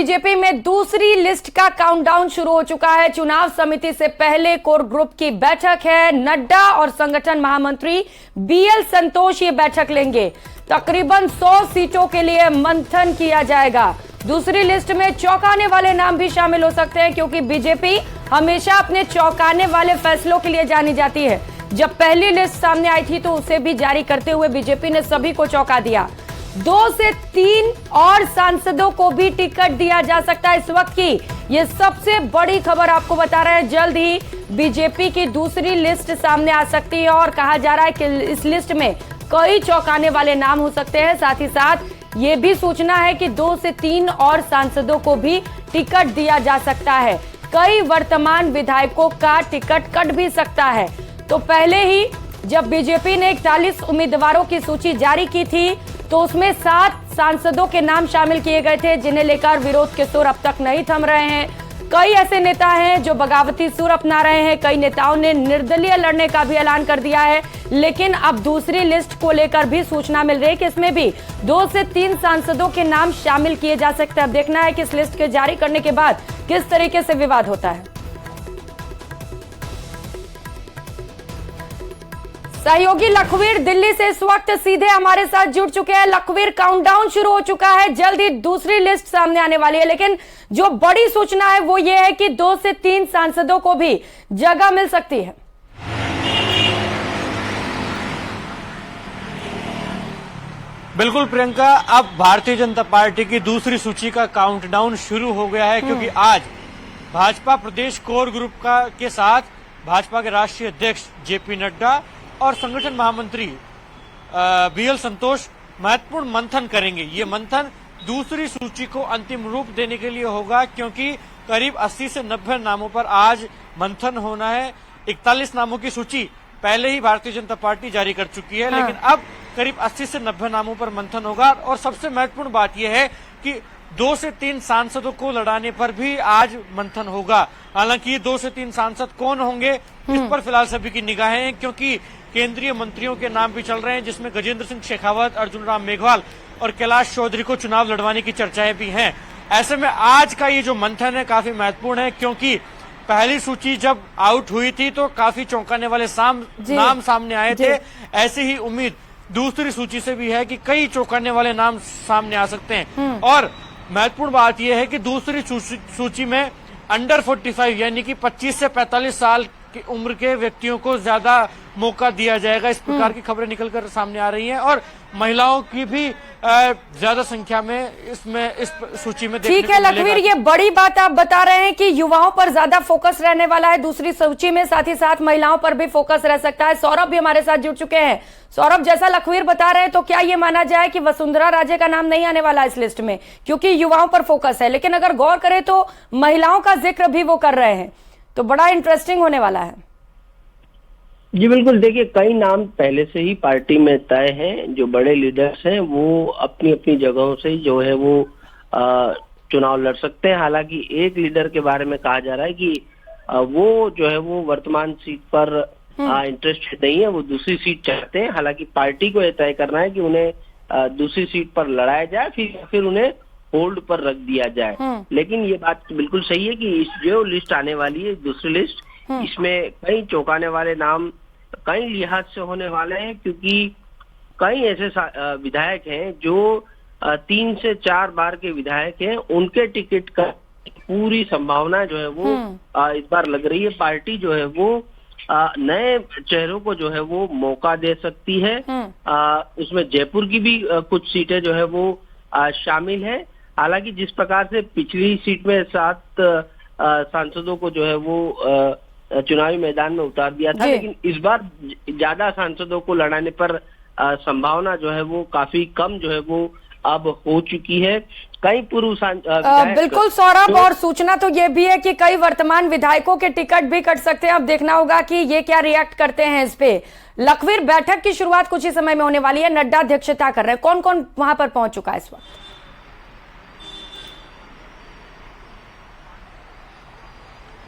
BJP में दूसरी list का काउंटडाउन शुरू हो चुका है। चुनाव समिति से पहले कोर ग्रुप की बैठक है। नड्डा और संगठन महामंत्री बीएल संतोष ये बैठक लेंगे। तकरीबन 100 सीटों के लिए मंथन किया जाएगा। दूसरी लिस्ट में चौंकाने वाले नाम भी शामिल हो सकते हैं, क्योंकि बीजेपी हमेशा अपने चौंकाने वाले फैसलों के लिए जानी जाती है। जब पहली लिस्ट सामने आई थी तो उसे भी जारी करते हुए बीजेपी ने सभी को चौंका दिया। 2 से 3 और सांसदों को भी टिकट दिया जा सकता है। इस वक्त की ये सबसे बड़ी खबर आपको बता रहे हैं। जल्द ही बीजेपी की दूसरी लिस्ट सामने आ सकती है और कहा जा रहा है कि इस लिस्ट में कई चौंकाने वाले नाम हो सकते हैं। साथ ही साथ ये भी सूचना है कि 2 से 3 और सांसदों को भी टिकट दिया जा सकता है। कई वर्तमान विधायकों का टिकट कट भी सकता है। तो पहले ही जब बीजेपी ने 41 उम्मीदवारों की सूची जारी की थी तो उसमें 7 सांसदों के नाम शामिल किए गए थे, जिन्हें लेकर विरोध के सुर अब तक नहीं थम रहे हैं। कई ऐसे नेता हैं जो बगावती सुर अपना रहे हैं। कई नेताओं ने निर्दलीय लड़ने का भी ऐलान कर दिया है। लेकिन अब दूसरी लिस्ट को लेकर भी सूचना मिल रही है कि इसमें भी 2 से 3 सांसदों के नाम शामिल किए जा सकते हैं। अब देखना है कि इस लिस्ट के जारी करने के बाद किस तरीके से विवाद होता है। सहयोगी लखवीर दिल्ली से इस वक्त सीधे हमारे साथ जुड़ चुके हैं। लखवीर, काउंटडाउन शुरू हो चुका है, जल्द ही दूसरी लिस्ट सामने आने वाली है, लेकिन जो बड़ी सूचना है वो ये है कि 2 से 3 सांसदों को भी जगह मिल सकती है। बिल्कुल प्रियंका, अब भारतीय जनता पार्टी की दूसरी सूची का काउंटडाउन शुरू हो गया है, क्योंकि आज भाजपा प्रदेश कोर ग्रुप के साथ भाजपा के राष्ट्रीय अध्यक्ष जेपी नड्डा और संगठन महामंत्री बीएल संतोष महत्वपूर्ण मंथन करेंगे। ये मंथन दूसरी सूची को अंतिम रूप देने के लिए होगा, क्योंकि करीब 80 से 90 नामों पर आज मंथन होना है। 41 नामों की सूची पहले ही भारतीय जनता पार्टी जारी कर चुकी है, लेकिन अब करीब 80 से 90 नामों पर मंथन होगा। और सबसे महत्वपूर्ण बात यह है कि 2 से 3 सांसदों को लड़ाने पर भी आज मंथन होगा। हालांकि 2 से 3 सांसद कौन होंगे इस पर फिलहाल सभी की निगाहें हैं, क्योंकि केंद्रीय मंत्रियों के नाम भी चल रहे हैं, जिसमें गजेंद्र सिंह शेखावत, अर्जुन राम मेघवाल और कैलाश चौधरी को चुनाव लड़वाने की चर्चाएं भी हैं। ऐसे में आज का ये जो मंथन है काफी महत्वपूर्ण है, क्योंकि पहली सूची जब आउट हुई थी तो काफी चौंकाने वाले नाम सामने आए थे। ऐसी ही उम्मीद दूसरी सूची से भी है कि कई चौंकाने वाले नाम सामने आ सकते हैं। और महत्वपूर्ण बात यह है कि दूसरी सूची में अंडर 45 यानी कि 25 से 45 साल की उम्र के व्यक्तियों को ज्यादा मौका दिया जाएगा। इस प्रकार की खबरें निकलकर सामने आ रही हैं और महिलाओं की भी ज्यादा संख्या में इस सूची में देखने को ठीक है लखवीर, ये बड़ी बात आप बता रहे हैं कि युवाओं पर ज्यादा फोकस रहने वाला है दूसरी सूची में, साथ ही साथ महिलाओं पर भी फोकस रह सकता है। सौरभ भी हमारे साथ जुड़ चुके हैं। सौरभ, जैसा लखवीर बता रहे हैं तो क्या ये माना जाए कि वसुंधरा राजे का नाम नहीं आने वाला इस लिस्ट में, क्योंकि युवाओं पर फोकस है, लेकिन अगर गौर करें तो महिलाओं का जिक्र भी वो कर रहे हैं, तो बड़ा इंटरेस्टिंग होने वाला है। जी बिल्कुल, देखिए कई नाम पहले से ही पार्टी में तय हैं। जो बड़े लीडर्स हैं वो अपनी अपनी जगहों से जो है वो चुनाव लड़ सकते हैं। हालांकि एक लीडर के बारे में कहा जा रहा है कि वो जो है वो वर्तमान सीट पर इंटरेस्टेड नहीं है, वो दूसरी सीट चाहते हैं। हालांकि पार्टी को यह तय करना है कि उन्हें दूसरी सीट पर लड़ाया जाए फिर उन्हें होल्ड पर रख दिया जाए। लेकिन ये बात बिल्कुल सही है कि इस जो लिस्ट आने वाली है, दूसरी लिस्ट, इसमें कई चौंकाने वाले नाम कई लिहाज से होने वाले हैं, क्योंकि कई ऐसे विधायक हैं जो 3 से 4 बार के विधायक हैं। उनके टिकट का पूरी संभावना जो है वो इस बार लग रही है। पार्टी जो है वो नए चेहरों को जो है वो मौका दे सकती है। उसमें जयपुर की भी कुछ सीटें जो है वो शामिल है। हालांकि जिस प्रकार से पिछली सीट में 7 सांसदों को जो है वो चुनावी मैदान में उतार दिया था, लेकिन इस बार ज्यादा सांसदों को लड़ाने पर संभावना जो है वो काफी कम जो है वो अब हो चुकी है। कई पूर्व बिल्कुल सौरभ, और सूचना तो ये भी है कि कई वर्तमान विधायकों के टिकट भी कट सकते हैं। अब देखना होगा कि ये क्या रिएक्ट करते हैं इस पे। लखवीर, बैठक की शुरुआत कुछ ही समय में होने वाली है, नड्डा अध्यक्षता कर रहे हैं। कौन कौन वहां पर पहुंच चुका है इस वक्त?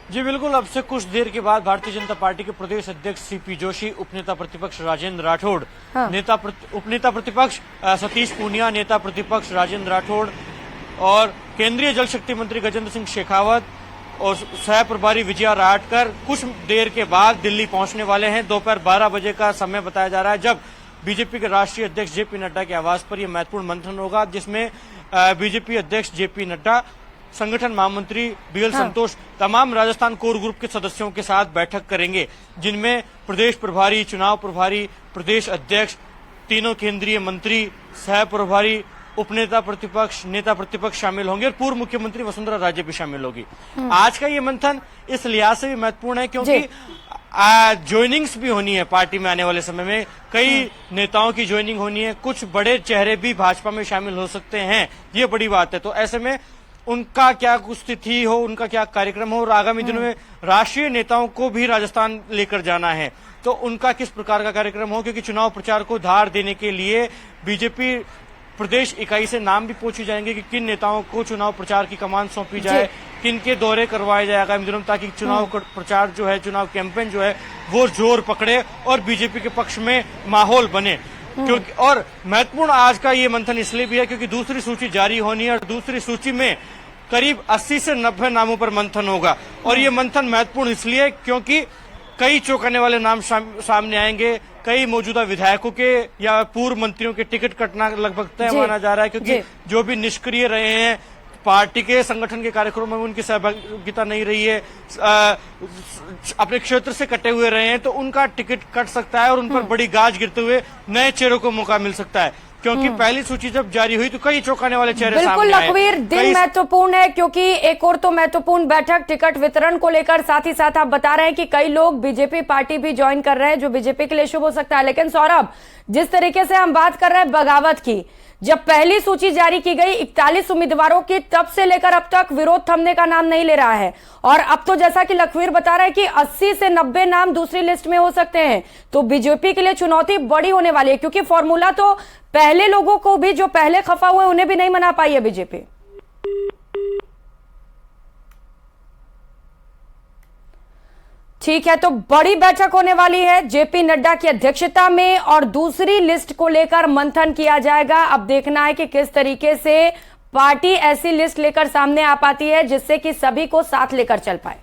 जी बिल्कुल, अब से कुछ देर के बाद भारतीय जनता पार्टी के प्रदेश अध्यक्ष सीपी जोशी, उपनेता प्रतिपक्ष राजेंद्र राठौड़, उपनेता प्रतिपक्ष सतीश पूनिया, नेता प्रतिपक्ष राजेंद्र राठौड़ और केंद्रीय जल शक्ति मंत्री गजेंद्र सिंह शेखावत और सह प्रभारी विजया राटकर कुछ देर के बाद दिल्ली पहुंचने वाले हैं। दोपहर 12 बजे का समय बताया जा रहा है, जब बीजेपी के राष्ट्रीय अध्यक्ष जेपी नड्डा के आवास पर यह महत्वपूर्ण मंथन होगा, जिसमें बीजेपी अध्यक्ष जेपी नड्डा, संगठन महामंत्री बीएल संतोष, तमाम राजस्थान कोर ग्रुप के सदस्यों के साथ बैठक करेंगे, जिनमें प्रदेश प्रभारी, चुनाव प्रभारी, प्रदेश अध्यक्ष, तीनों केंद्रीय मंत्री, सह प्रभारी, उपनेता प्रतिपक्ष, नेता प्रतिपक्ष शामिल होंगे और पूर्व मुख्यमंत्री वसुंधरा राजे भी शामिल होगी। आज का ये मंथन इस लिहाज से भी महत्वपूर्ण है क्योंकि ज्वाइनिंग्स भी होनी है पार्टी में आने वाले समय में, कई नेताओं की ज्वाइनिंग होनी है, कुछ बड़े चेहरे भी भाजपा में शामिल हो सकते हैं, ये बड़ी बात है। तो ऐसे में उनका क्या स्थिति हो, उनका क्या कार्यक्रम हो, और आगामी दिनों में राष्ट्रीय नेताओं को भी राजस्थान लेकर जाना है, तो उनका किस प्रकार का कार्यक्रम हो, क्योंकि चुनाव प्रचार को धार देने के लिए बीजेपी प्रदेश इकाई से नाम भी पूछे जाएंगे कि किन नेताओं को चुनाव प्रचार की कमान सौंपी जाए, किन के दौरे करवाए जाए आगामी दिनों, ताकि चुनाव प्रचार जो है, चुनाव कैंपेन जो है वो जोर पकड़े और बीजेपी के पक्ष में माहौल बने। क्योंकि और महत्वपूर्ण आज का ये मंथन इसलिए भी है क्योंकि दूसरी सूची जारी होनी है और दूसरी सूची में करीब 80 से 90 नामों पर मंथन होगा। और ये मंथन महत्वपूर्ण इसलिए क्योंकि कई चौंकाने वाले नाम सामने आएंगे, कई मौजूदा विधायकों के या पूर्व मंत्रियों के टिकट कटना लगभग तय माना जा रहा है, क्योंकि जो भी निष्क्रिय रहे हैं, पार्टी के संगठन के कार्यक्रमों में उनकी सहभागिता नहीं रही है, अपने क्षेत्र से कटे हुए रहे हैं, तो उनका टिकट कट सकता है और उन पर बड़ी गाज गिरते हुए नए चेहरों को मौका मिल सकता है। क्योंकि पहली सूची जब जारी हुई तो कई चौंकाने वाले चेहरे सामने आए। बिल्कुल लखवीर, दिन महत्वपूर्ण है क्योंकि एक और तो महत्वपूर्ण बैठक टिकट वितरण को लेकर, साथ ही साथ आप बता रहे हैं कि कई लोग बीजेपी पार्टी भी ज्वाइन कर रहे हैं, जो बीजेपी के लिए शुभ हो सकता है। लेकिन सौरभ, जिस तरीके से हम बात कर रहे हैं बगावत की, जब पहली सूची जारी की गई 41 उम्मीदवारों की, तब से लेकर अब तक विरोध थमने का नाम नहीं ले रहा है। और अब तो जैसा कि लखवीर बता रहा है कि 80 से 90 नाम दूसरी लिस्ट में हो सकते हैं, तो बीजेपी के लिए चुनौती बड़ी होने वाली है, क्योंकि फॉर्मूला तो पहले लोगों को भी, जो पहले खफा हुए, उन्हें भी नहीं मना पाई है बीजेपी। ठीक है, तो बड़ी बैठक होने वाली है जेपी नड्डा की अध्यक्षता में और दूसरी लिस्ट को लेकर मंथन किया जाएगा। अब देखना है कि किस तरीके से पार्टी ऐसी लिस्ट लेकर सामने आ पाती है जिससे कि सभी को साथ लेकर चल पाए।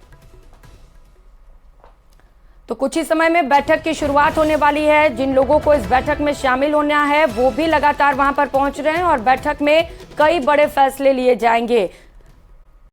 तो कुछ ही समय में बैठक की शुरुआत होने वाली है। जिन लोगों को इस बैठक में शामिल होना है वो भी लगातार वहां पर पहुंच रहे हैं और बैठक में कई बड़े फैसले लिए जाएंगे।